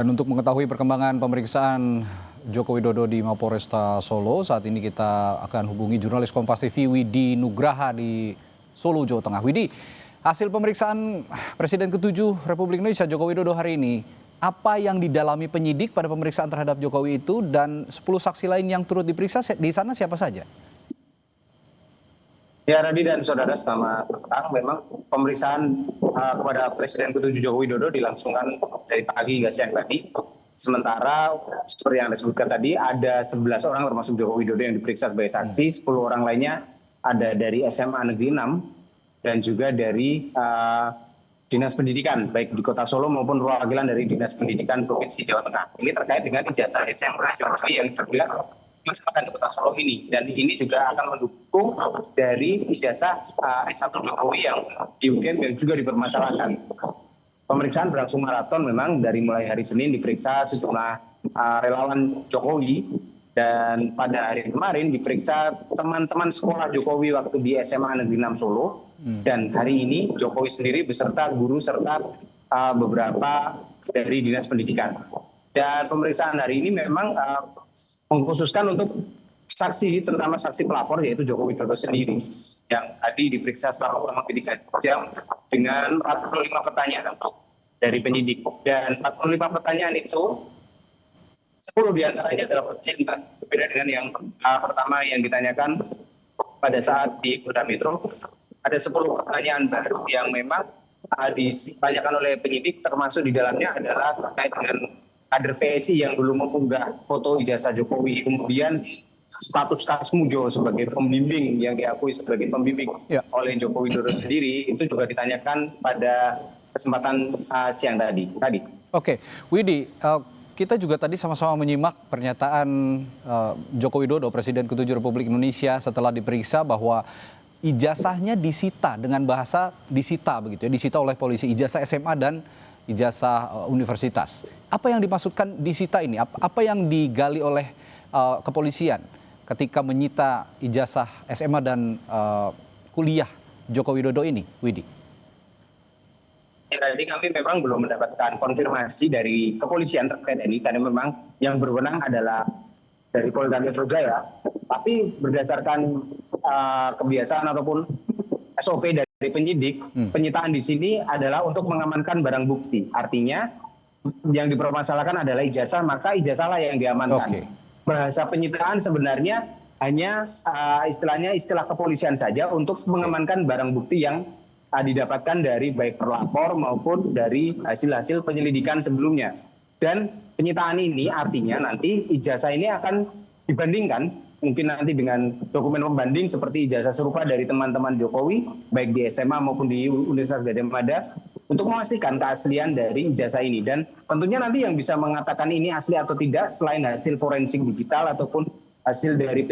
Dan untuk mengetahui perkembangan pemeriksaan Joko Widodo di Mapolresta Solo, saat ini kita akan hubungi jurnalis Kompas TV Widi Nugraha di Solo, Jawa Tengah. Widi, hasil pemeriksaan Presiden ke-7 Republik Indonesia Joko Widodo hari ini, apa yang didalami penyidik pada pemeriksaan terhadap Jokowi itu dan 10 saksi lain yang turut diperiksa di sana siapa saja? Ya, Radi dan saudara, selamat petang. Memang pemeriksaan kepada Presiden ke-7 Joko Widodo dilangsungkan dari pagi hingga siang tadi. Sementara seperti yang Anda sebutkan tadi, ada 11 orang termasuk Joko Widodo yang diperiksa sebagai saksi, 10 orang lainnya ada dari SMA Negeri 6 dan juga dari Dinas Pendidikan, baik di Kota Solo maupun perwakilan dari Dinas Pendidikan Provinsi Jawa Tengah. Ini terkait dengan ijazah SMA Jokowi yang diberikan masyarakat di Kota Solo ini, dan ini juga akan mendukung dari ijazah S1 Jokowi yang di UGM yang juga dipermasalahkan. Pemeriksaan berlangsung maraton, memang dari mulai hari Senin diperiksa sejumlah relawan Jokowi, dan pada hari kemarin diperiksa teman-teman sekolah Jokowi waktu di SMA Negeri 6 Solo, dan hari ini Jokowi sendiri beserta guru serta beberapa dari Dinas Pendidikan. Dan pemeriksaan hari ini memang mengkhususkan untuk saksi, terutama saksi pelapor yaitu Joko Widodo sendiri, yang tadi diperiksa selama kurang lebih 3 jam dengan 45 pertanyaan dari penyidik. Dan 45 pertanyaan itu 10 diantaranya adalah pertanyaan berbeda dengan yang pertama yang ditanyakan pada saat di Polda Metro. Ada 10 pertanyaan baru yang memang ditanyakan oleh penyidik, termasuk di dalamnya adalah terkait dengan kader PSI yang dulu mengunggah foto ijazah Jokowi, kemudian status Kasmujo sebagai pembimbing yang diakui sebagai pembimbing oleh Joko Widodo sendiri, itu juga ditanyakan pada kesempatan siang tadi. Oke, Widi, kita juga tadi sama-sama menyimak pernyataan Joko Widodo, Presiden ke-7 Republik Indonesia, setelah diperiksa bahwa ijazahnya disita, dengan bahasa disita begitu ya, disita oleh polisi, ijazah SMA dan ijazah universitas. Apa yang dimaksudkan disita ini? Apa yang digali oleh kepolisian ketika menyita ijazah SMA dan kuliah Joko Widodo ini, Widi? Jadi kami memang belum mendapatkan konfirmasi dari kepolisian terkait ini, karena memang yang berwenang adalah dari Polda Metro Jaya. Tapi berdasarkan kebiasaan ataupun SOP dari penyidik, penyitaan di sini adalah untuk mengamankan barang bukti. Artinya yang dipermasalahkan adalah ijazah, maka ijazahlah yang diamankan. Bahasa penyitaan sebenarnya hanya istilah kepolisian saja untuk mengamankan barang bukti yang didapatkan dari baik pelapor maupun dari hasil-hasil penyelidikan sebelumnya. Dan penyitaan ini artinya nanti ijazah ini akan dibandingkan mungkin nanti dengan dokumen pembanding seperti ijazah serupa dari teman-teman Jokowi, baik di SMA maupun di Universitas Gadjah Mada, untuk memastikan keaslian dari ijazah ini. Dan tentunya nanti yang bisa mengatakan ini asli atau tidak, selain hasil forensik digital ataupun hasil dari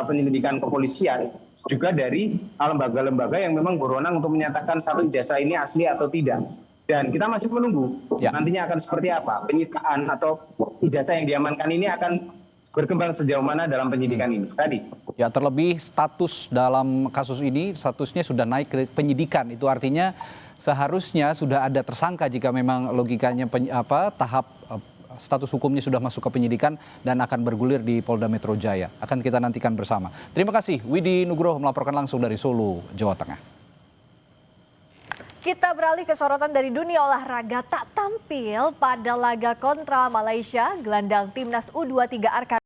penyelidikan kepolisian, juga dari lembaga-lembaga yang memang berwenang untuk menyatakan satu ijazah ini asli atau tidak. Dan kita masih menunggu nantinya akan seperti apa penyitaan atau ijazah yang diamankan ini akan berkembang sejauh mana dalam penyidikan ini tadi. Ya, terlebih status dalam kasus ini, statusnya sudah naik ke penyidikan. Itu artinya seharusnya sudah ada tersangka jika memang logikanya tahap status hukumnya sudah masuk ke penyidikan dan akan bergulir di Polda Metro Jaya. Akan kita nantikan bersama. Terima kasih Widi Nugroho melaporkan langsung dari Solo, Jawa Tengah. Kita beralih ke sorotan dari dunia olahraga. Tak tampil pada laga kontra Malaysia, gelandang timnas U23 Arkan